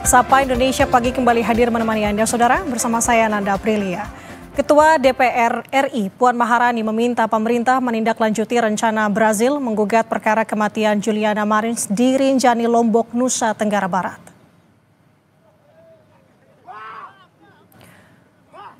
Sapa Indonesia Pagi kembali hadir menemani Anda, Saudara, bersama saya Nanda Aprilia. Ketua DPR RI Puan Maharani meminta pemerintah menindaklanjuti rencana Brazil menggugat perkara kematian Juliana Marins di Rinjani, Lombok, Nusa Tenggara Barat.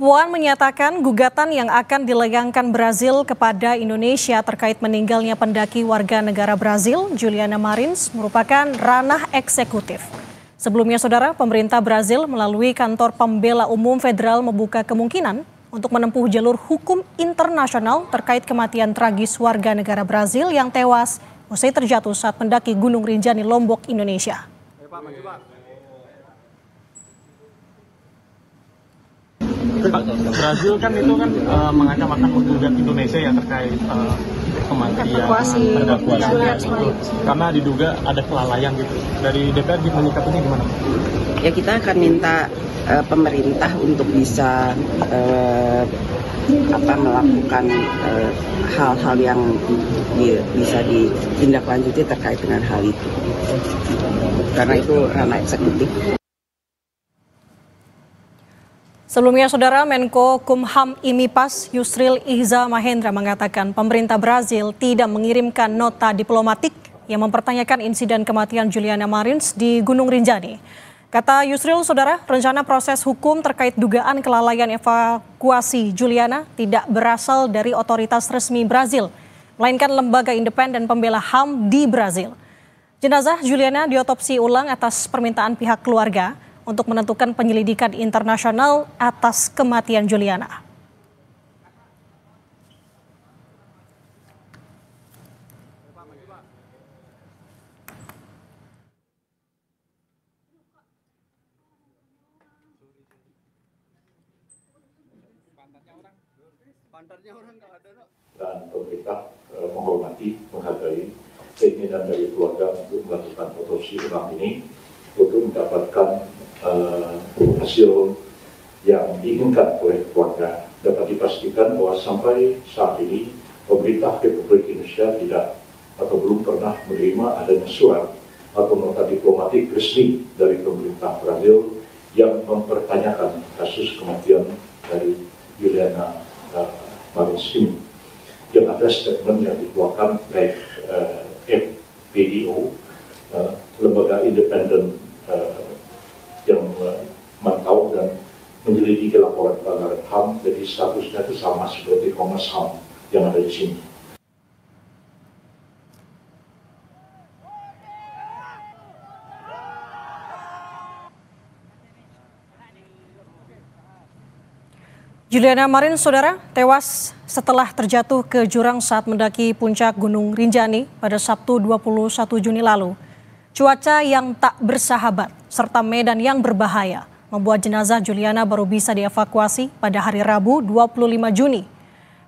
Puan menyatakan gugatan yang akan dilayangkan Brazil kepada Indonesia terkait meninggalnya pendaki warga negara Brazil, Juliana Marins, merupakan ranah eksekutif. Sebelumnya, Saudara, pemerintah Brazil melalui Kantor Pembela Umum Federal membuka kemungkinan untuk menempuh jalur hukum internasional terkait kematian tragis warga negara Brazil yang tewas usai terjatuh saat mendaki Gunung Rinjani, Lombok, Indonesia. Brazil kan itu kan mengancam akan menggugat Indonesia ya terkait kematian evakuasi karena diduga ada kelalaian gitu. Dari DPR menyikapinya gimana? Ya, kita akan minta pemerintah untuk bisa melakukan hal-hal yang bisa ditindaklanjuti terkait dengan hal itu, karena itu ranah eksekutif. Sebelumnya, Saudara, Menko Kumham IMIPAS Yusril Iza Mahendra mengatakan pemerintah Brazil tidak mengirimkan nota diplomatik yang mempertanyakan insiden kematian Juliana Marins di Gunung Rinjani. Kata Yusril, Saudara, rencana proses hukum terkait dugaan kelalaian evakuasi Juliana tidak berasal dari otoritas resmi Brazil, melainkan lembaga independen pembela HAM di Brazil. Jenazah Juliana diotopsi ulang atas permintaan pihak keluarga untuk menentukan penyelidikan internasional atas kematian Juliana. Dan pemerintah menghormati, menghargai keinginan dari keluarga untuk melakukan otopsi ulang ini untuk mendapatkan hasil yang diinginkan oleh keluarga. Dapat dipastikan bahwa sampai saat ini pemerintah Republik Indonesia tidak atau belum pernah menerima adanya surat atau nota diplomatik resmi dari pemerintah Brazil yang mempertanyakan kasus kematian dari Juliana Marins ini. Yang ada statement yang dikeluarkan oleh FPIO, lembaga independen yang memantau dan menyelidiki laporan pelanggaran HAM, jadi statusnya itu sama seperti Komnas HAM yang ada di sini. Juliana Marins, Saudara, tewas setelah terjatuh ke jurang saat mendaki puncak Gunung Rinjani pada Sabtu 21 Juni lalu. Cuaca yang tak bersahabat serta medan yang berbahaya membuat jenazah Juliana baru bisa dievakuasi pada hari Rabu 25 Juni.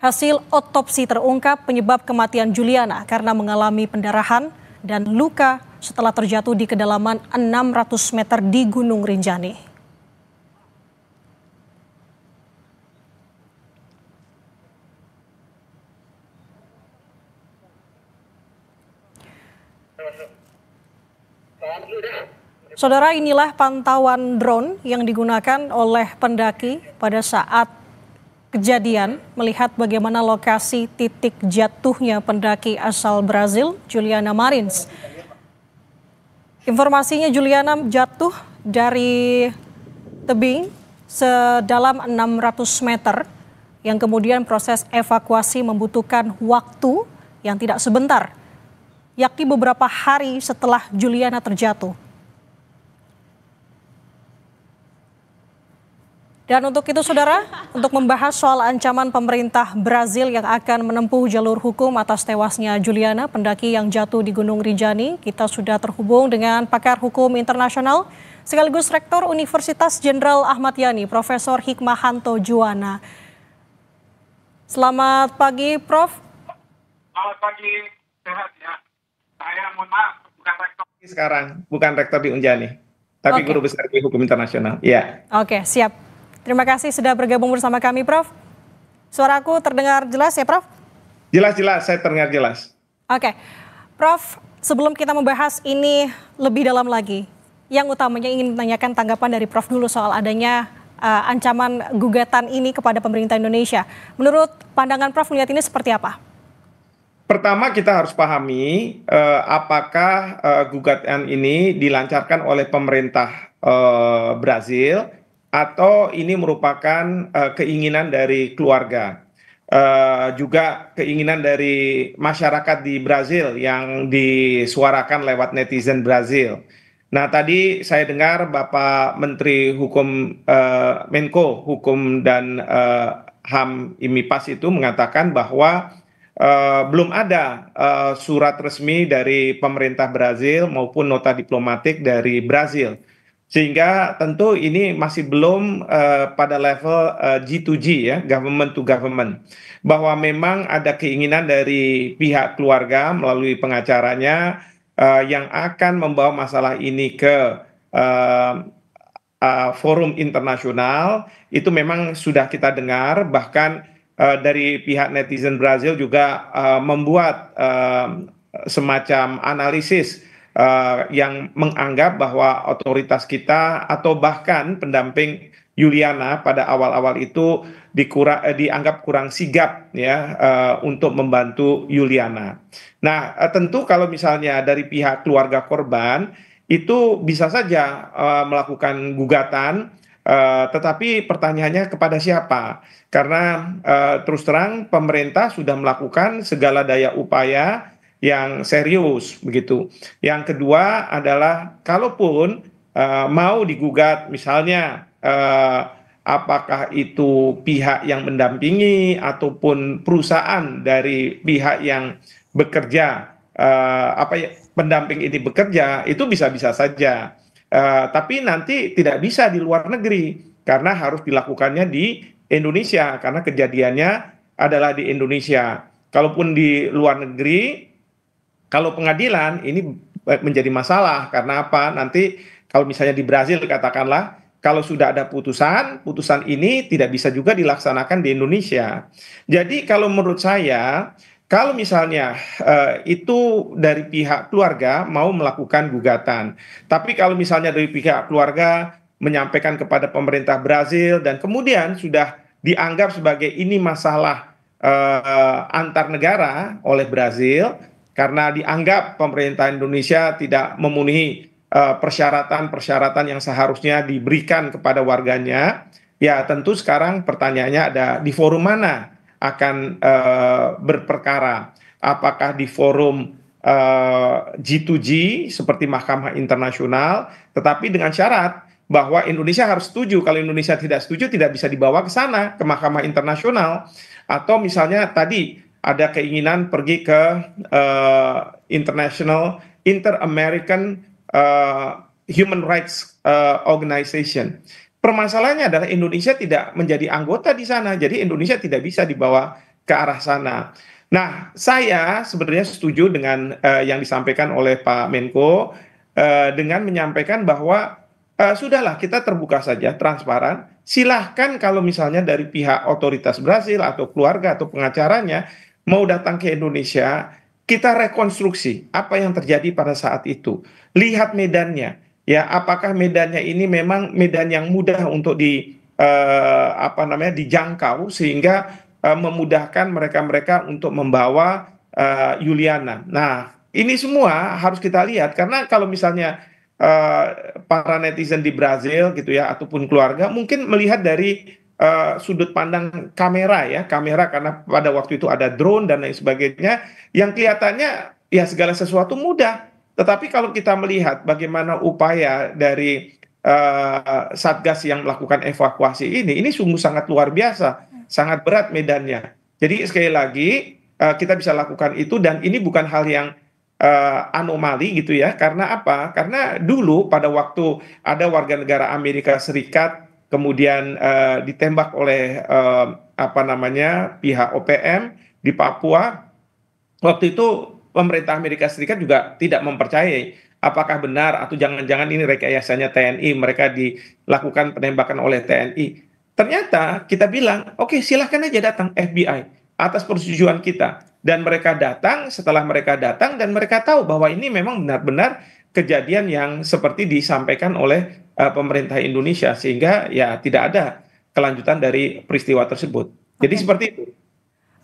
Hasil otopsi terungkap penyebab kematian Juliana karena mengalami pendarahan dan luka setelah terjatuh di kedalaman 600 meter di Gunung Rinjani. Saudara, inilah pantauan drone yang digunakan oleh pendaki pada saat kejadian melihat bagaimana lokasi titik jatuhnya pendaki asal Brazil, Juliana Marins. Informasinya Juliana jatuh dari tebing sedalam 600 meter yang kemudian proses evakuasi membutuhkan waktu yang tidak sebentar, yakni beberapa hari setelah Juliana terjatuh. Dan untuk itu, Saudara, untuk membahas soal ancaman pemerintah Brazil yang akan menempuh jalur hukum atas tewasnya Juliana, pendaki yang jatuh di Gunung Rinjani, kita sudah terhubung dengan pakar hukum internasional sekaligus Rektor Universitas Jenderal Ahmad Yani, Profesor Hikmahanto Juwana. Selamat pagi, Prof. Selamat pagi, sehat ya. Saya mohon maaf, bukan rektor. Sekarang bukan rektor di Unjani, tapi guru besar di hukum internasional. Ya. Oke, siap. Terima kasih sudah bergabung bersama kami, Prof. Suaraku terdengar jelas ya, Prof? Jelas, saya terdengar jelas. Oke, Prof, sebelum kita membahas ini lebih dalam lagi, yang utamanya ingin menanyakan tanggapan dari Prof dulu soal adanya ancaman gugatan ini kepada pemerintah Indonesia. Menurut pandangan Prof melihat ini seperti apa? Pertama kita harus pahami apakah gugatan ini dilancarkan oleh pemerintah Brazil atau ini merupakan keinginan dari keluarga. Juga keinginan dari masyarakat di Brazil yang disuarakan lewat netizen Brazil. Nah, tadi saya dengar Bapak Menteri Hukum Menko Hukum dan HAM IMIPAS itu mengatakan bahwa belum ada surat resmi dari pemerintah Brazil maupun nota diplomatik dari Brazil. Sehingga tentu ini masih belum pada level G2G ya, government to government. Bahwa memang ada keinginan dari pihak keluarga melalui pengacaranya yang akan membawa masalah ini ke forum internasional, itu memang sudah kita dengar, bahkan dari pihak netizen Brazil juga membuat semacam analisis yang menganggap bahwa otoritas kita atau bahkan pendamping Juliana pada awal-awal itu dianggap kurang sigap ya untuk membantu Juliana. Nah, tentu kalau misalnya dari pihak keluarga korban itu bisa saja melakukan gugatan, tetapi pertanyaannya kepada siapa? Karena terus terang pemerintah sudah melakukan segala daya upaya yang serius begitu. Yang kedua adalah kalaupun mau digugat misalnya apakah itu pihak yang mendampingi ataupun perusahaan dari pihak yang bekerja pendamping ini bekerja, itu bisa-bisa saja. Tapi nanti tidak bisa di luar negeri karena harus dilakukannya di Indonesia karena kejadiannya adalah di Indonesia. Kalaupun di luar negeri, kalau pengadilan ini menjadi masalah karena apa? Nanti kalau misalnya di Brazil katakanlah, kalau sudah ada putusan ini tidak bisa juga dilaksanakan di Indonesia. Jadi kalau menurut saya, kalau misalnya itu dari pihak keluarga mau melakukan gugatan, tapi kalau misalnya dari pihak keluarga menyampaikan kepada pemerintah Brazil dan kemudian sudah dianggap sebagai ini masalah antar negara oleh Brazil, karena dianggap pemerintah Indonesia tidak memenuhi persyaratan-persyaratan yang seharusnya diberikan kepada warganya, ya tentu sekarang pertanyaannya ada di forum mana akan berperkara. Apakah di forum G2G seperti Mahkamah Internasional, tetapi dengan syarat bahwa Indonesia harus setuju. Kalau Indonesia tidak setuju, tidak bisa dibawa ke sana, ke Mahkamah Internasional. Atau misalnya tadi ada keinginan pergi ke Inter-American Human Rights Organization. Permasalahannya adalah Indonesia tidak menjadi anggota di sana, jadi Indonesia tidak bisa dibawa ke arah sana. Nah, saya sebenarnya setuju dengan yang disampaikan oleh Pak Menko dengan menyampaikan bahwa sudahlah kita terbuka saja, transparan. Silahkan kalau misalnya dari pihak otoritas Brazil atau keluarga atau pengacaranya mau datang ke Indonesia, kita rekonstruksi apa yang terjadi pada saat itu. Lihat medannya, ya apakah medannya ini memang medan yang mudah untuk dijangkau sehingga memudahkan mereka-mereka untuk membawa Juliana. Nah, ini semua harus kita lihat karena kalau misalnya para netizen di Brazil gitu ya ataupun keluarga mungkin melihat dari sudut pandang kamera karena pada waktu itu ada drone dan lain sebagainya yang kelihatannya ya segala sesuatu mudah, tetapi kalau kita melihat bagaimana upaya dari Satgas yang melakukan evakuasi ini sungguh sangat luar biasa, sangat berat medannya. Jadi sekali lagi kita bisa lakukan itu dan ini bukan hal yang anomali gitu ya, karena apa? Karena dulu pada waktu ada warga negara Amerika Serikat kemudian ditembak oleh pihak OPM di Papua. Waktu itu pemerintah Amerika Serikat juga tidak mempercayai apakah benar atau jangan-jangan ini rekayasanya TNI, mereka dilakukan penembakan oleh TNI. Ternyata kita bilang, oke, silahkan aja datang FBI atas persetujuan kita. Dan mereka datang, setelah mereka datang dan mereka tahu bahwa ini memang benar-benar kejadian yang seperti disampaikan oleh pemerintah Indonesia, sehingga ya tidak ada kelanjutan dari peristiwa tersebut. Jadi seperti itu.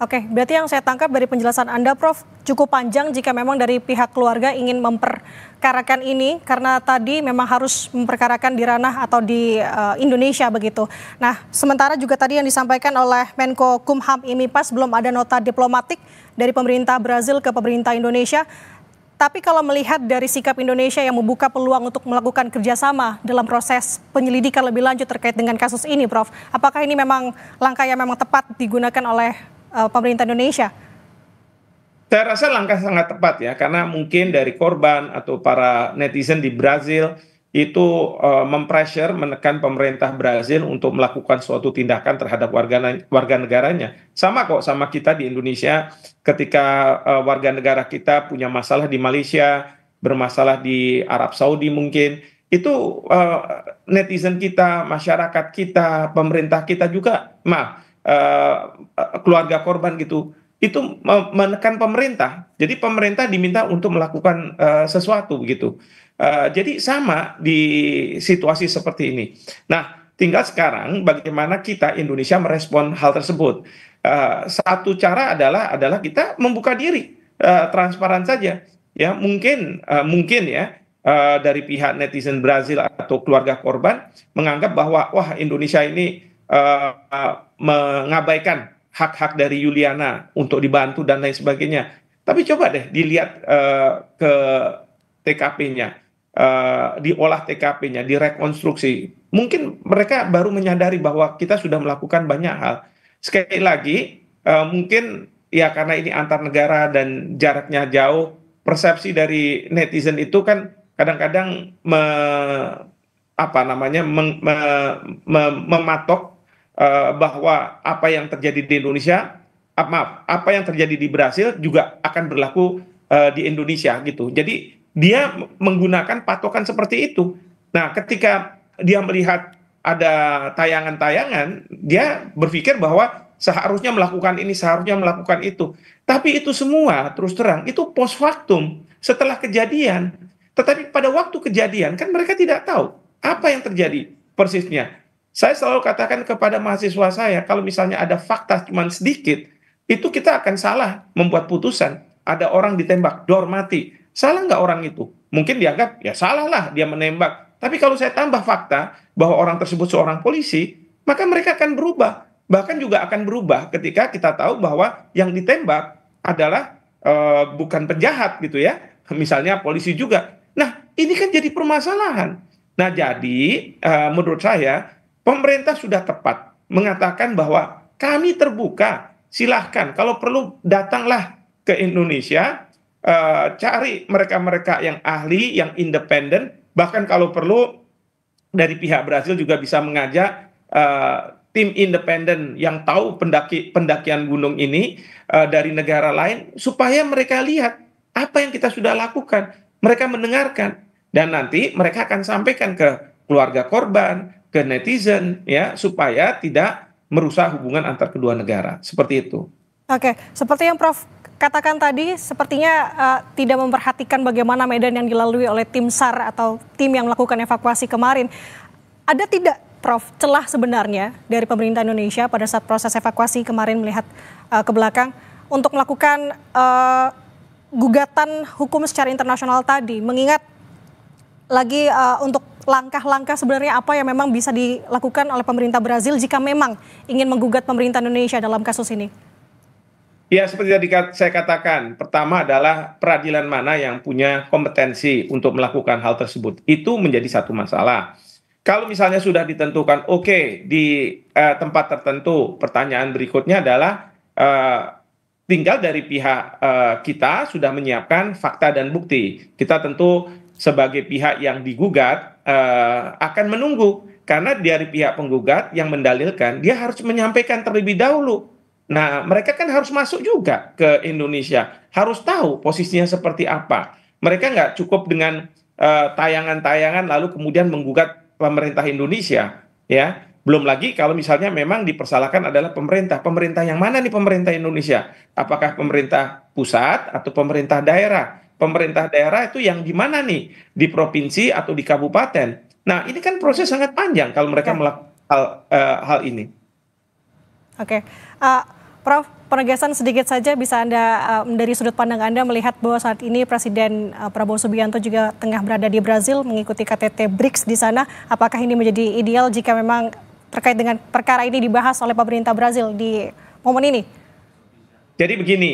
Oke, berarti yang saya tangkap dari penjelasan Anda, Prof, cukup panjang jika memang dari pihak keluarga ingin memperkarakan ini, karena tadi memang harus memperkarakan di ranah atau di Indonesia begitu. Nah, sementara juga tadi yang disampaikan oleh Menko Kumham Imipas, belum ada nota diplomatik dari pemerintah Brazil ke pemerintah Indonesia. Tapi kalau melihat dari sikap Indonesia yang membuka peluang untuk melakukan kerjasama dalam proses penyelidikan lebih lanjut terkait dengan kasus ini, Prof, apakah ini memang langkah yang memang tepat digunakan oleh pemerintah Indonesia? Saya rasa langkah sangat tepat ya, karena mungkin dari korban atau para netizen di Brazil itu mempressure, menekan pemerintah Brazil untuk melakukan suatu tindakan terhadap warga negaranya. Sama kok sama kita di Indonesia, ketika warga negara kita punya masalah di Malaysia, bermasalah di Arab Saudi mungkin, itu netizen kita, masyarakat kita, pemerintah kita juga, keluarga korban gitu, itu menekan pemerintah. Jadi pemerintah diminta untuk melakukan sesuatu begitu. Jadi sama di situasi seperti ini. Nah, tinggal sekarang bagaimana kita Indonesia merespon hal tersebut. Satu cara adalah kita membuka diri, transparan saja. Ya, mungkin ya dari pihak netizen Brazil atau keluarga korban menganggap bahwa wah, Indonesia ini mengabaikan hak-hak dari Yuliana untuk dibantu dan lain sebagainya. Tapi coba deh dilihat ke TKP-nya, diolah TKP-nya, direkonstruksi. Mungkin mereka baru menyadari bahwa kita sudah melakukan banyak hal. Sekali lagi, mungkin ya karena ini antar negara dan jaraknya jauh, persepsi dari netizen itu kan kadang-kadang mematok bahwa apa yang terjadi di Indonesia, apa yang terjadi di Brasil juga akan berlaku di Indonesia gitu. Jadi dia menggunakan patokan seperti itu. Nah, ketika dia melihat ada tayangan-tayangan, dia berpikir bahwa seharusnya melakukan ini, seharusnya melakukan itu. Tapi itu semua terus terang itu post factum, setelah kejadian. Tetapi pada waktu kejadian kan mereka tidak tahu apa yang terjadi persisnya. Saya selalu katakan kepada mahasiswa saya, kalau misalnya ada fakta cuma sedikit, itu kita akan salah membuat putusan. Ada orang ditembak, dor mati. Salah nggak orang itu? Mungkin dianggap, ya salah lah dia menembak. Tapi kalau saya tambah fakta bahwa orang tersebut seorang polisi, maka mereka akan berubah. Bahkan juga akan berubah ketika kita tahu bahwa yang ditembak adalah bukan penjahat gitu ya. Misalnya polisi juga. Nah, ini kan jadi permasalahan. Nah, jadi menurut saya, pemerintah sudah tepat mengatakan bahwa kami terbuka, silahkan. Kalau perlu datanglah ke Indonesia, cari mereka-mereka yang ahli, yang independen. Bahkan kalau perlu dari pihak Brazil juga bisa mengajak tim independen yang tahu pendakian gunung ini dari negara lain, supaya mereka lihat apa yang kita sudah lakukan. Mereka mendengarkan dan nanti mereka akan sampaikan ke keluarga korban, ke netizen ya, supaya tidak merusak hubungan antar kedua negara. Seperti itu. Oke, seperti yang Prof katakan tadi, sepertinya tidak memperhatikan bagaimana medan yang dilalui oleh tim SAR atau tim yang melakukan evakuasi kemarin. Ada tidak, Prof, celah sebenarnya dari pemerintah Indonesia pada saat proses evakuasi kemarin melihat ke belakang untuk melakukan gugatan hukum secara internasional tadi, mengingat lagi untuk langkah-langkah sebenarnya apa yang memang bisa dilakukan oleh pemerintah Brazil jika memang ingin menggugat pemerintah Indonesia dalam kasus ini? Ya, seperti tadi saya katakan, pertama adalah peradilan mana yang punya kompetensi untuk melakukan hal tersebut. Itu menjadi satu masalah. Kalau misalnya sudah ditentukan, oke, di tempat tertentu, pertanyaan berikutnya adalah tinggal dari pihak kita sudah menyiapkan fakta dan bukti. Kita tentu sebagai pihak yang digugat akan menunggu. Karena dari pihak penggugat yang mendalilkan, dia harus menyampaikan terlebih dahulu. Nah, mereka kan harus masuk juga ke Indonesia, harus tahu posisinya seperti apa. Mereka nggak cukup dengan tayangan-tayangan lalu kemudian menggugat pemerintah Indonesia, ya. Belum lagi kalau misalnya memang dipersalahkan adalah pemerintah. Pemerintah yang mana nih pemerintah Indonesia? Apakah pemerintah pusat atau pemerintah daerah? pemerintah daerah itu yang di mana nih? Di provinsi atau di kabupaten. Nah, ini kan proses sangat panjang kalau mereka melakukan hal ini. Oke, Prof, penegasan sedikit saja bisa Anda dari sudut pandang Anda melihat bahwa saat ini Presiden Prabowo Subianto juga tengah berada di Brazil mengikuti KTT BRICS di sana. Apakah ini menjadi ideal jika memang terkait dengan perkara ini dibahas oleh pemerintah Brazil di momen ini? Jadi begini,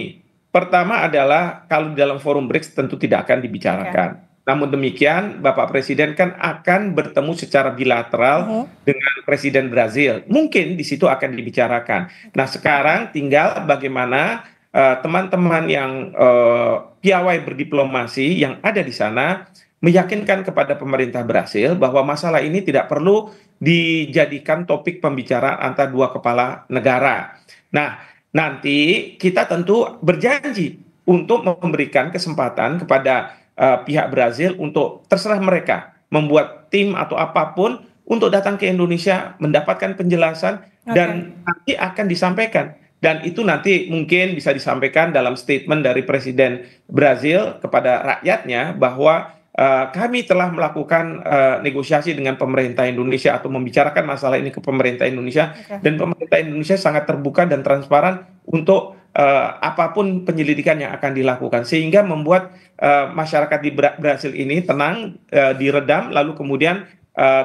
pertama adalah kalau di dalam forum BRICS tentu tidak akan dibicarakan. Namun demikian, Bapak Presiden kan akan bertemu secara bilateral dengan Presiden Brazil. Mungkin di situ akan dibicarakan. Nah, sekarang tinggal bagaimana teman-teman yang piawai berdiplomasi yang ada di sana meyakinkan kepada pemerintah Brazil bahwa masalah ini tidak perlu dijadikan topik pembicaraan antara dua kepala negara. Nah, nanti kita tentu berjanji untuk memberikan kesempatan kepada pihak Brazil untuk terserah mereka membuat tim atau apapun untuk datang ke Indonesia mendapatkan penjelasan dan nanti akan disampaikan. Dan itu nanti mungkin bisa disampaikan dalam statement dari Presiden Brazil kepada rakyatnya bahwa kami telah melakukan negosiasi dengan pemerintah Indonesia atau membicarakan masalah ini ke pemerintah Indonesia dan pemerintah Indonesia sangat terbuka dan transparan untuk apapun penyelidikan yang akan dilakukan sehingga membuat masyarakat di Brasil ini tenang, diredam lalu kemudian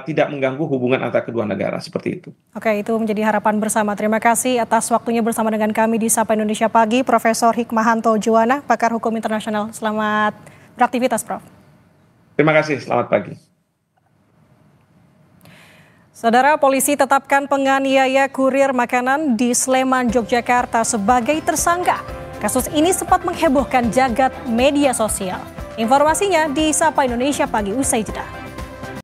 tidak mengganggu hubungan antara kedua negara seperti itu. Oke, itu menjadi harapan bersama. Terima kasih atas waktunya bersama dengan kami di Sapa Indonesia Pagi, Profesor Hikmahanto Juwana, pakar hukum internasional. Selamat beraktivitas, Prof. Terima kasih, selamat pagi. Saudara, polisi tetapkan penganiaya kurir makanan di Sleman, Yogyakarta sebagai tersangka. Kasus ini sempat menghebohkan jagat media sosial. Informasinya di Sapa Indonesia Pagi usai jeda.